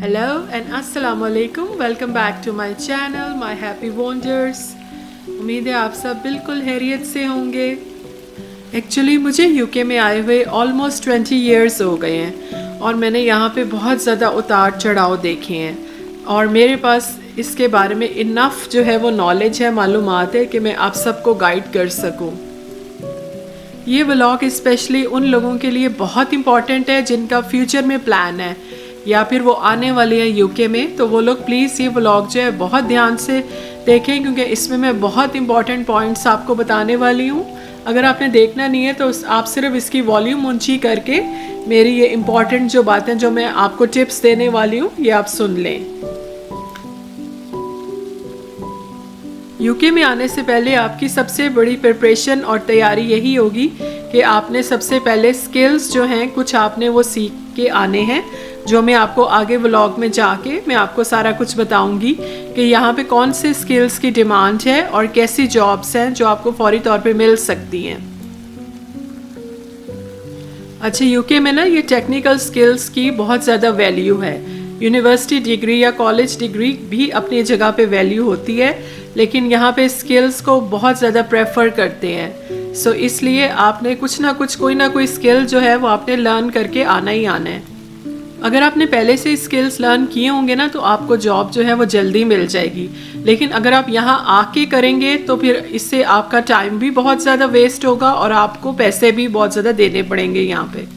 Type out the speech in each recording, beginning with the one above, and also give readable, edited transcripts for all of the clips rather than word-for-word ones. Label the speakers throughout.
Speaker 1: Hello and Assalamu alaikum. Welcome back to my channel, My Happy Wonders. उम्मीद है आप सब बिल्कुल खैरियत से होंगे। एक्चुअली मुझे यूके में आए हुए ऑलमोस्ट 20 इयर्स हो गए हैं और मैंने यहाँ पे बहुत ज़्यादा उतार चढ़ाव देखे हैं और मेरे पास इसके बारे में इनफ जो है वो नॉलेज है, मालूमात है कि मैं आप सबको गाइड कर सकूँ। ये व्लॉग स्पेशली उन लोगों के लिए बहुत इम्पॉर्टेंट है जिनका फ्यूचर में प्लान है या फिर वो आने वाले हैं यूके में, तो वो लोग प्लीज़ ये व्लॉग जो है बहुत ध्यान से देखें क्योंकि इसमें मैं बहुत इंपॉर्टेंट पॉइंट्स आपको बताने वाली हूँ। अगर आपने देखना नहीं है तो आप सिर्फ इसकी वॉल्यूम ऊंची करके मेरी ये इम्पॉर्टेंट जो बातें जो मैं आपको टिप्स देने वाली हूँ ये आप सुन लें। यूके में आने से पहले आपकी सबसे बड़ी प्रिपरेशन और तैयारी यही होगी कि आपने सबसे पहले स्किल्स जो हैं कुछ आपने वो सीख के आने हैं, जो मैं आपको आगे व्लॉग में जाके मैं आपको सारा कुछ बताऊंगी कि यहाँ पे कौन से स्किल्स की डिमांड है और कैसी जॉब्स हैं जो आपको फौरी तौर पे मिल सकती हैं। अच्छा, यूके में ना ये टेक्निकल स्किल्स की बहुत ज़्यादा वैल्यू है। यूनिवर्सिटी डिग्री या कॉलेज डिग्री भी अपनी जगह पे वैल्यू होती है, लेकिन यहाँ पे स्किल्स को बहुत ज़्यादा प्रेफर करते हैं। सो इसलिए आपने कुछ ना कुछ कोई ना कोई स्किल जो है वो आपने लर्न करके आना ही आना है। अगर आपने पहले से स्किल्स लर्न किए होंगे ना तो आपको जॉब जो है वो जल्दी मिल जाएगी, लेकिन अगर आप यहाँ आके करेंगे तो फिर इससे आपका टाइम भी बहुत ज़्यादा वेस्ट होगा और आपको पैसे भी बहुत ज़्यादा देने पड़ेंगे यहाँ पे।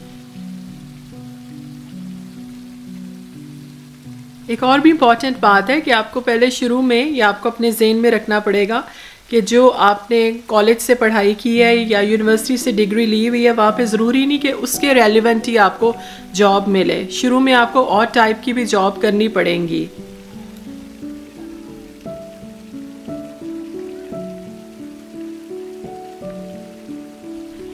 Speaker 1: एक और भी इम्पॉर्टेंट बात है कि आपको पहले शुरू में या आपको अपने ज़हन में रखना पड़ेगा कि जो आपने कॉलेज से पढ़ाई की है या यूनिवर्सिटी से डिग्री ली हुई है वहाँ पे ज़रूरी नहीं कि उसके रेलिवेंट ही आपको जॉब मिले। शुरू में आपको और टाइप की भी जॉब करनी पड़ेंगी।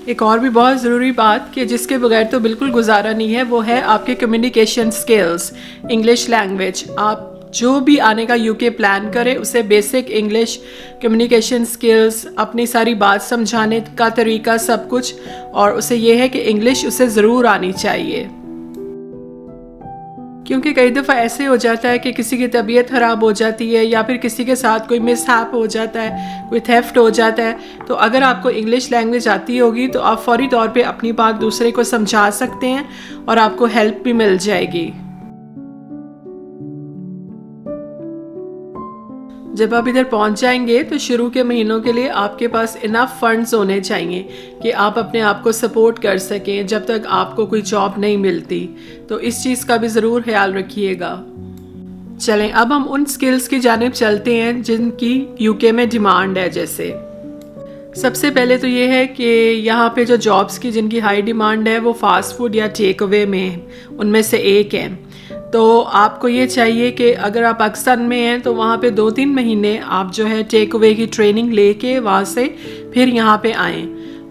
Speaker 1: एक और भी बहुत ज़रूरी बात कि जिसके बगैर तो बिल्कुल गुजारा नहीं है वो है आपके कम्युनिकेशन स्किल्स, इंग्लिश लैंग्वेज। आप जो भी आने का यूके प्लान करे उसे बेसिक इंग्लिश कम्युनिकेशन स्किल्स, अपनी सारी बात समझाने का तरीका, सब कुछ, और उसे ये है कि इंग्लिश उसे ज़रूर आनी चाहिए। क्योंकि कई दफ़ा ऐसे हो जाता है कि किसी की तबीयत ख़राब हो जाती है या फिर किसी के साथ कोई मिसहैप हो जाता है, कोई थेफ्ट हो जाता है, तो अगर आपको इंग्लिश लैंग्वेज आती होगी तो आप फौरी तौर पे अपनी बात दूसरे को समझा सकते हैं और आपको हेल्प भी मिल जाएगी। जब आप इधर पहुंच जाएंगे तो शुरू के महीनों के लिए आपके पास इनफ फंड्स होने चाहिए कि आप अपने आप को सपोर्ट कर सकें जब तक आपको कोई जॉब नहीं मिलती, तो इस चीज़ का भी ज़रूर ख्याल रखिएगा। चलें अब हम उन स्किल्स की जानिब चलते हैं जिनकी यूके में डिमांड है। जैसे सबसे पहले तो ये है कि यहाँ पे जो जॉब्स की जिनकी हाई डिमांड है वो फास्ट फूड या टेक अवे में उनमें से एक है। तो आपको ये चाहिए कि अगर आप पाकिस्तान में हैं तो वहाँ पे 2-3 महीने आप जो है टेक अवे की ट्रेनिंग लेके वहाँ से फिर यहाँ पे आएँ,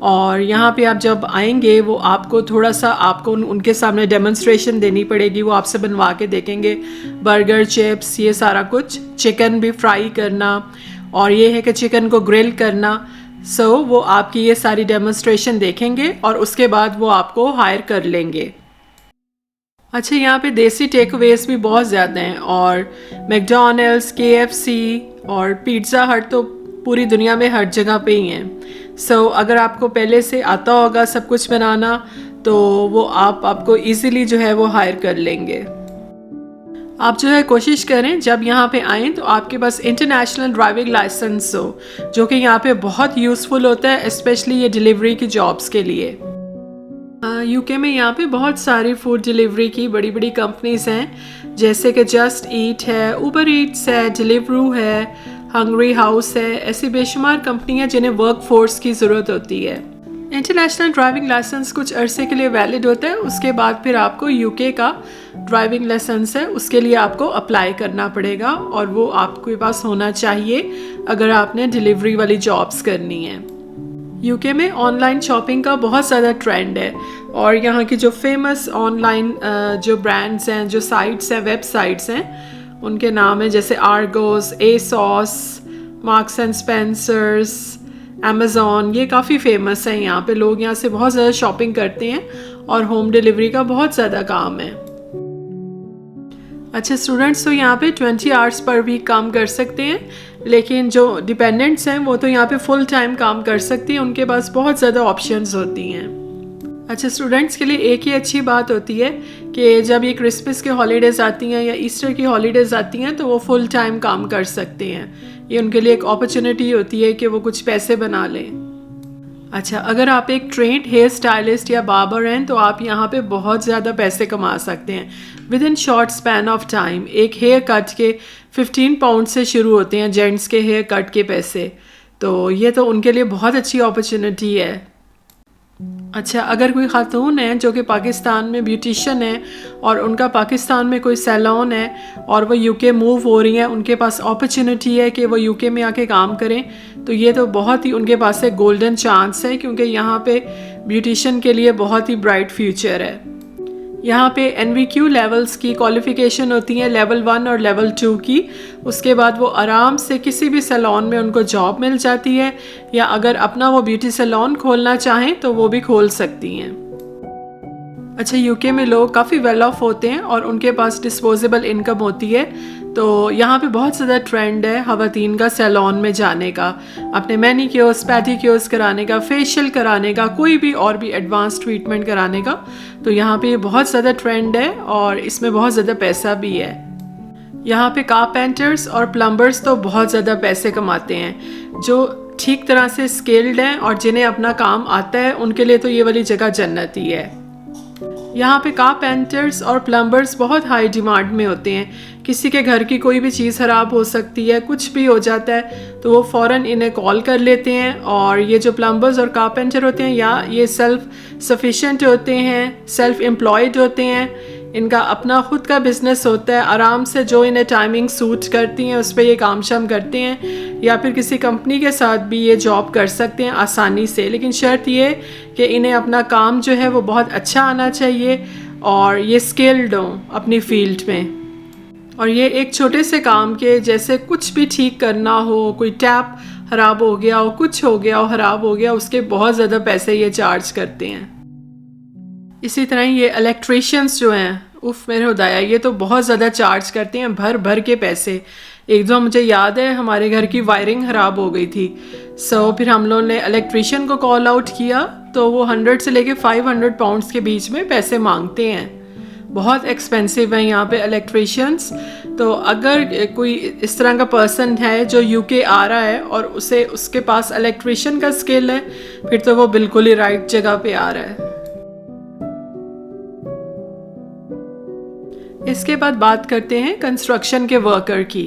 Speaker 1: और यहाँ पे आप जब आएंगे वो आपको थोड़ा सा आपको उनके सामने डेमोन्स्ट्रेशन देनी पड़ेगी। वो आपसे बनवा के देखेंगे बर्गर, चिप्स, ये सारा कुछ, चिकन भी फ्राई करना और ये है कि चिकन को ग्रिल करना। सो वो आपकी ये सारी डेमोन्स्ट्रेशन देखेंगे और उसके बाद वो आपको हायर कर लेंगे। अच्छा, यहाँ पे देसी टेक अवेज भी बहुत ज़्यादा हैं और मैकडॉनल्ड्स, KFC और पिज़्ज़ा हट तो पूरी दुनिया में हर जगह पे ही हैं। सो अगर आपको पहले से आता होगा सब कुछ बनाना तो वो आपको इजीली जो है वो हायर कर लेंगे। आप जो है कोशिश करें जब यहाँ पे आएँ तो आपके पास इंटरनेशनल ड्राइविंग लाइसेंस हो, जो कि यहाँ पे बहुत यूज़फुल होता है, स्पेशली ये डिलीवरी की जॉब्स के लिए। यूके में यहाँ पे बहुत सारी फूड डिलीवरी की बड़ी बड़ी कंपनीज हैं, जैसे कि जस्ट ईट है, उबर ईट्स है, डिलीवरू है, हंग्री हाउस है। ऐसी बेशुमार कंपनियाँ जिन्हें वर्क फोर्स की ज़रूरत होती है। इंटरनेशनल ड्राइविंग लाइसेंस कुछ अरसे के लिए वैलिड होता है, उसके बाद फिर आपको यूके का ड्राइविंग लाइसेंस है उसके लिए आपको अप्लाई करना पड़ेगा और वो आपके पास होना चाहिए अगर आपने डिलीवरी वाली जॉब्स करनी है। यूके में ऑनलाइन शॉपिंग का बहुत ज़्यादा ट्रेंड है और यहाँ की जो फेमस ऑनलाइन जो ब्रांड्स हैं, जो साइट्स हैं, वेबसाइट्स हैं, उनके नाम है जैसे Argos, ASOS, Marks and Spencers, Amazon. ये काफ़ी फेमस है, यहाँ पे लोग यहाँ से बहुत ज़्यादा शॉपिंग करते हैं और होम डिलीवरी का बहुत ज़्यादा काम है। अच्छा स्टूडेंट्स, तो यहाँ पे 20 आवर्स पर वीक काम कर सकते हैं, लेकिन जो डिपेंडेंट्स हैं वो तो यहाँ पे फुल टाइम काम कर सकती हैं, उनके पास बहुत ज़्यादा ऑप्शंस होती हैं। अच्छा स्टूडेंट्स के लिए एक ही अच्छी बात होती है कि जब ये क्रिसमस की हॉलीडेज़ आती हैं या ईस्टर की हॉलीडेज़ आती हैं तो वो फुल टाइम काम कर सकते हैं। ये उनके लिए एक अपॉर्चुनिटी होती है कि वो कुछ पैसे बना लें। अच्छा, अगर आप एक ट्रेंड हेयर स्टाइलिस्ट या बार्बर हैं तो आप यहाँ पे बहुत ज़्यादा पैसे कमा सकते हैं with in short span of time. एक हेयर कट के 15 पाउंड से शुरू होते हैं जेंट्स के हेयर कट के पैसे, तो ये तो उनके लिए बहुत अच्छी अपॉर्चुनिटी है। अच्छा, अगर कोई ख़ातून है जो कि पाकिस्तान में ब्यूटिशियन है और उनका पाकिस्तान में कोई सैलून है और वो यूके मूव हो रही हैं, उनके पास अपॉर्चुनिटी है कि वो यूके में आके काम करें, तो ये तो बहुत ही उनके पास एक गोल्डन चांस है, क्योंकि यहाँ पे ब्यूटिशियन के लिए बहुत ही ब्राइट फ्यूचर है। यहाँ पे NVQ लेवल्स की क्वालिफ़िकेशन होती है, लेवल 1 और लेवल 2 की। उसके बाद वो आराम से किसी भी सैलून में उनको जॉब मिल जाती है, या अगर अपना वो ब्यूटी सैलून खोलना चाहें तो वो भी खोल सकती हैं। अच्छा, यूके में लोग काफ़ी वेल ऑफ होते हैं और उनके पास डिस्पोजेबल इनकम होती है, तो यहाँ पे बहुत ज़्यादा ट्रेंड है ख़वातीन का सैलून में जाने का, अपने मैनिक्योर्स पैडिक्योर्स कराने का, फेशियल कराने का, कोई भी और भी एडवांस ट्रीटमेंट कराने का। तो यहाँ पे बहुत ज़्यादा ट्रेंड है और इसमें बहुत ज़्यादा पैसा भी है। यहाँ पे कारपेंटर्स और प्लम्बर्स तो बहुत ज़्यादा पैसे कमाते हैं। जो ठीक तरह से स्किल्ड हैं और जिन्हें अपना काम आता है उनके लिए तो ये वाली जगह जन्नती है। यहाँ पे कारपेंटर्स और प्लम्बर्स बहुत हाई डिमांड में होते हैं। किसी के घर की कोई भी चीज़ ख़राब हो सकती है, कुछ भी हो जाता है तो वो फ़ौरन इन्हें कॉल कर लेते हैं। और ये जो प्लम्बर्स और कारपेंटर होते हैं या ये सेल्फ सफिशेंट होते हैं, सेल्फ एम्प्लॉयड होते हैं, इनका अपना ख़ुद का बिज़नेस होता है। आराम से जो इन्हें टाइमिंग सूट करती हैं उस पर ये काम शाम करते हैं, या फिर किसी कंपनी के साथ भी ये जॉब कर सकते हैं आसानी से। लेकिन शर्त ये कि इन्हें अपना काम जो है वो बहुत अच्छा आना चाहिए और ये स्किल्ड हों अपनी फील्ड में। और ये एक छोटे से काम के जैसे कुछ भी ठीक करना हो, कोई टैप ख़राब हो गया हो, कुछ हो गया हो ख़राब हो गया, उसके बहुत ज़्यादा पैसे ये चार्ज करते हैं। इसी तरह ये इलेक्ट्रीशियंस जो हैं, उफ मेरे खुदाया, ये तो बहुत ज़्यादा चार्ज करते हैं, भर भर के पैसे। एक दो मुझे याद है हमारे घर की वायरिंग ख़राब हो गई थी, फिर हम लोगों ने इलेक्ट्रीशियन को कॉल आउट किया तो वो 100 से लेके 500 पाउंड्स के बीच में पैसे मांगते हैं। बहुत एक्सपेंसिव है यहाँ पे इलेक्ट्रीशियंस। तो अगर कोई इस तरह का पर्सन है जो यूके आ रहा है और उसके पास इलेक्ट्रीशियन का स्किल है, फिर तो वो बिल्कुल ही राइट जगह पे आ रहा है। इसके बाद बात करते हैं कंस्ट्रक्शन के वर्कर की।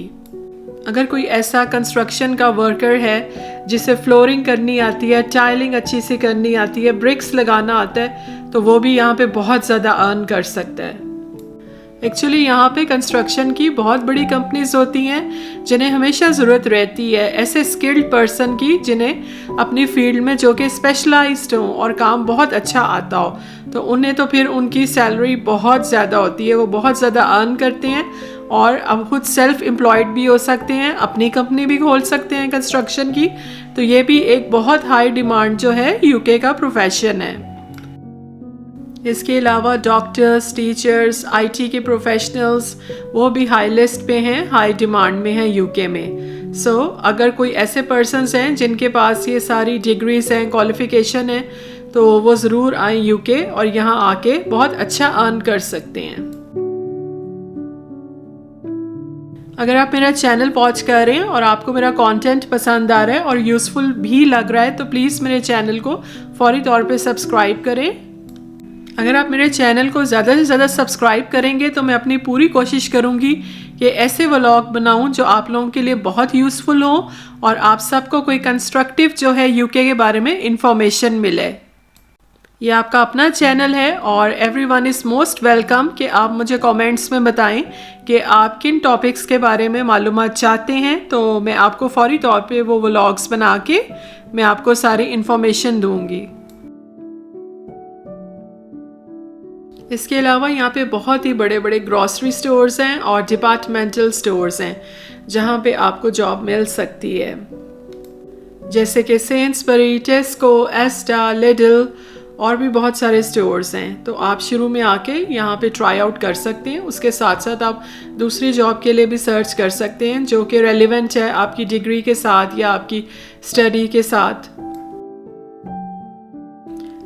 Speaker 1: अगर कोई ऐसा कंस्ट्रक्शन का वर्कर है जिसे फ्लोरिंग करनी आती है, टाइलिंग अच्छी से करनी आती है, ब्रिक्स लगाना आता है, तो वो भी यहाँ पे बहुत ज़्यादा अर्न कर सकता है। एक्चुअली यहाँ पे कंस्ट्रक्शन की बहुत बड़ी कंपनीज होती हैं जिन्हें हमेशा ज़रूरत रहती है ऐसे स्किल्ड पर्सन की जिन्हें अपनी फील्ड में जो कि स्पेशलाइज्ड हों और काम बहुत अच्छा आता हो, तो उन्हें तो फिर उनकी सैलरी बहुत ज़्यादा होती है, वो बहुत ज़्यादा अर्न करते हैं और अब खुद सेल्फ एम्प्लॉयड भी हो सकते हैं, अपनी कंपनी भी खोल सकते हैं कंस्ट्रक्शन की। तो ये भी एक बहुत हाई डिमांड जो है यूके का प्रोफेशन है। इसके अलावा डॉक्टर्स, टीचर्स, आईटी के प्रोफेशनल्स, वो भी हाई लिस्ट पे हैं, हाई डिमांड में हैं यूके में। अगर कोई ऐसे पर्सन्स हैं जिनके पास ये सारी डिग्रीज हैं, क्वालिफिकेशन है, तो वो ज़रूर आए यूके और यहाँ आके बहुत अच्छा अर्न कर सकते हैं। अगर आप मेरा चैनल वॉच कर रहे हैं और आपको मेरा कंटेंट पसंद आ रहा है और यूज़फुल भी लग रहा है तो प्लीज़ मेरे चैनल को फौरी तौर पे सब्सक्राइब करें। अगर आप मेरे चैनल को ज़्यादा से ज़्यादा सब्सक्राइब करेंगे तो मैं अपनी पूरी कोशिश करूँगी कि ऐसे व्लॉग बनाऊँ जो आप लोगों के लिए बहुत यूज़फुल हो और आप सबको कोई कंस्ट्रक्टिव जो है यूके के बारे में इंफॉर्मेशन मिले। ये आपका अपना चैनल है और एवरीवन इज़ मोस्ट वेलकम कि आप मुझे कमेंट्स में बताएं कि आप किन टॉपिक्स के बारे में मालूमात चाहते हैं, तो मैं आपको फौरी तौर पे वो व्लॉग्स बना के मैं आपको सारी इन्फॉर्मेशन दूंगी। इसके अलावा यहाँ पे बहुत ही बड़े बड़े ग्रॉसरी स्टोर्स हैं और डिपार्टमेंटल स्टोर्स हैं जहाँ पे आपको जॉब मिल सकती है, जैसे कि सेंसबरी, टेस्को, एस्टा, लिडल और भी बहुत सारे स्टोर्स हैं, तो आप शुरू में आके यहाँ पे ट्राई आउट कर सकते हैं। उसके साथ साथ आप दूसरी जॉब के लिए भी सर्च कर सकते हैं जो कि रेलिवेंट है आपकी डिग्री के साथ या आपकी स्टडी के साथ।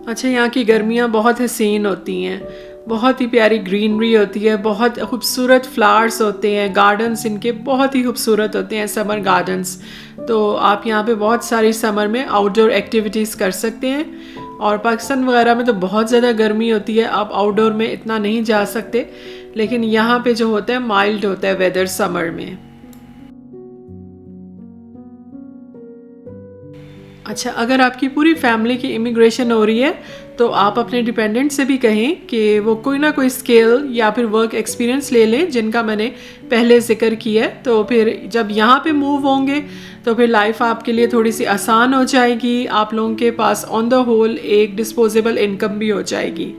Speaker 1: अच्छा, यहाँ की गर्मियाँ बहुत हसीन होती हैं, बहुत ही प्यारी ग्रीनरी होती है, बहुत खूबसूरत फ्लावर्स होते हैं, गार्डन्स इनके बहुत ही खूबसूरत होते हैं, समर गार्डन्स। तो आप यहाँ पे बहुत सारी समर में आउटडोर एक्टिविटीज़ कर सकते हैं। और पाकिस्तान वगैरह में तो बहुत ज़्यादा गर्मी होती है, आप आउटडोर में इतना नहीं जा सकते, लेकिन यहाँ पे जो होता है माइल्ड होता है वेदर समर में। अच्छा, अगर आपकी पूरी फैमिली की इमिग्रेशन हो रही है तो आप अपने डिपेंडेंट से भी कहें कि वो कोई ना कोई स्किल या फिर वर्क एक्सपीरियंस ले लें जिनका मैंने पहले जिक्र किया है। तो फिर जब यहाँ पे मूव होंगे तो फिर लाइफ आपके लिए थोड़ी सी आसान हो जाएगी, आप लोगों के पास ऑन द होल एक डिस्पोजेबल इनकम भी हो जाएगी।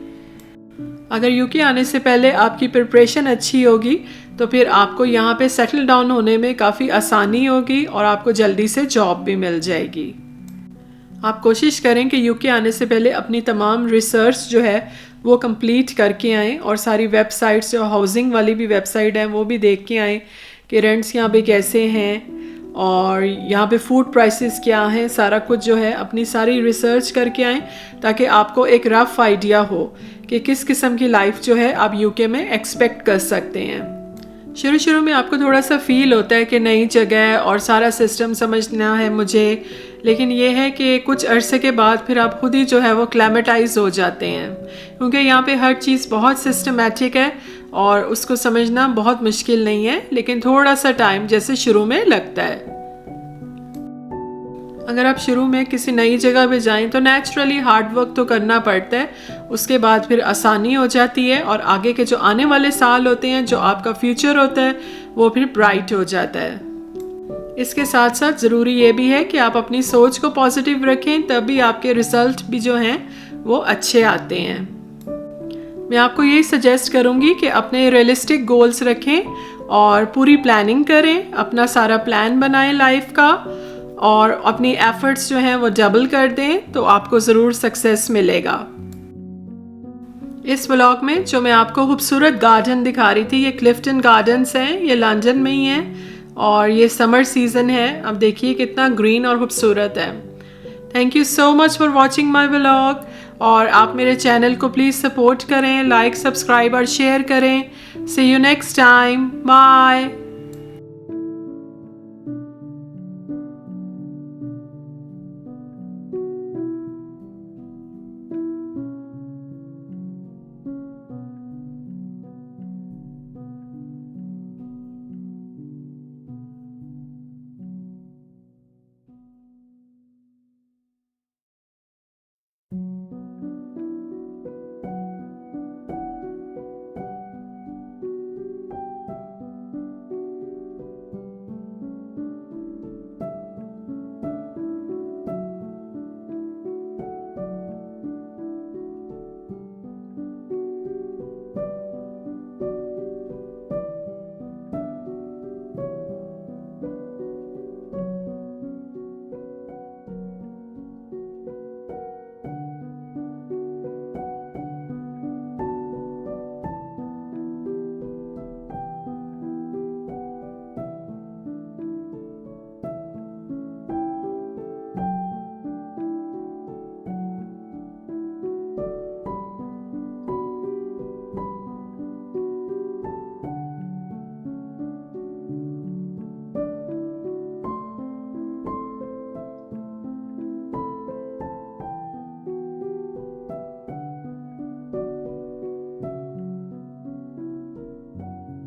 Speaker 1: अगर यूके आने से पहले आपकी प्रिपरेशन अच्छी होगी तो फिर आपको यहाँ पे सेटल डाउन होने में काफ़ी आसानी होगी और आपको जल्दी से जॉब भी मिल जाएगी। आप कोशिश करें कि यूके आने से पहले अपनी तमाम रिसर्च जो है वो कंप्लीट करके आएँ और सारी वेबसाइट्स, जो हाउसिंग वाली भी वेबसाइट हैं वो भी देख के आएँ कि रेंट्स यहाँ पे कैसे हैं और यहाँ पे फूड प्राइसेस क्या हैं। सारा कुछ जो है अपनी सारी रिसर्च करके आएँ ताकि आपको एक रफ़ आइडिया हो कि किस किस्म की लाइफ जो है आप यूके में एक्सपेक्ट कर सकते हैं। शुरू में आपको थोड़ा सा फील होता है कि नई जगह है और सारा सिस्टम समझना है मुझे, लेकिन ये है कि कुछ अरसे के बाद फिर आप खुद ही जो है वो क्लाइमेटाइज हो जाते हैं, क्योंकि यहाँ पे हर चीज़ बहुत सिस्टमेटिक है और उसको समझना बहुत मुश्किल नहीं है, लेकिन थोड़ा सा टाइम जैसे शुरू में लगता है। अगर आप शुरू में किसी नई जगह पे जाएं तो नेचुरली हार्ड वर्क तो करना पड़ता है, उसके बाद फिर आसानी हो जाती है और आगे के जो आने वाले साल होते हैं, जो आपका फ्यूचर होता है, वो फिर ब्राइट हो जाता है। इसके साथ साथ ज़रूरी ये भी है कि आप अपनी सोच को पॉजिटिव रखें, तभी आपके रिज़ल्ट भी जो हैं वो अच्छे आते हैं। मैं आपको यही सजेस्ट करूँगी कि अपने रियलिस्टिक गोल्स रखें और पूरी प्लानिंग करें, अपना सारा प्लान बनाएं लाइफ का और अपनी एफर्ट्स जो हैं वो डबल कर दें, तो आपको ज़रूर सक्सेस मिलेगा। इस व्लॉग में जो मैं आपको खूबसूरत गार्डन दिखा रही थी, ये क्लिफ्टन गार्डन्स हैं, ये लंदन में ही हैं और ये समर सीज़न है। अब देखिए कितना ग्रीन और खूबसूरत है। Thank you so much for watching my vlog, और आप मेरे चैनल को प्लीज़ सपोर्ट करें, लाइक, सब्सक्राइब और शेयर करें। सी यू नेक्स्ट टाइम, बाय।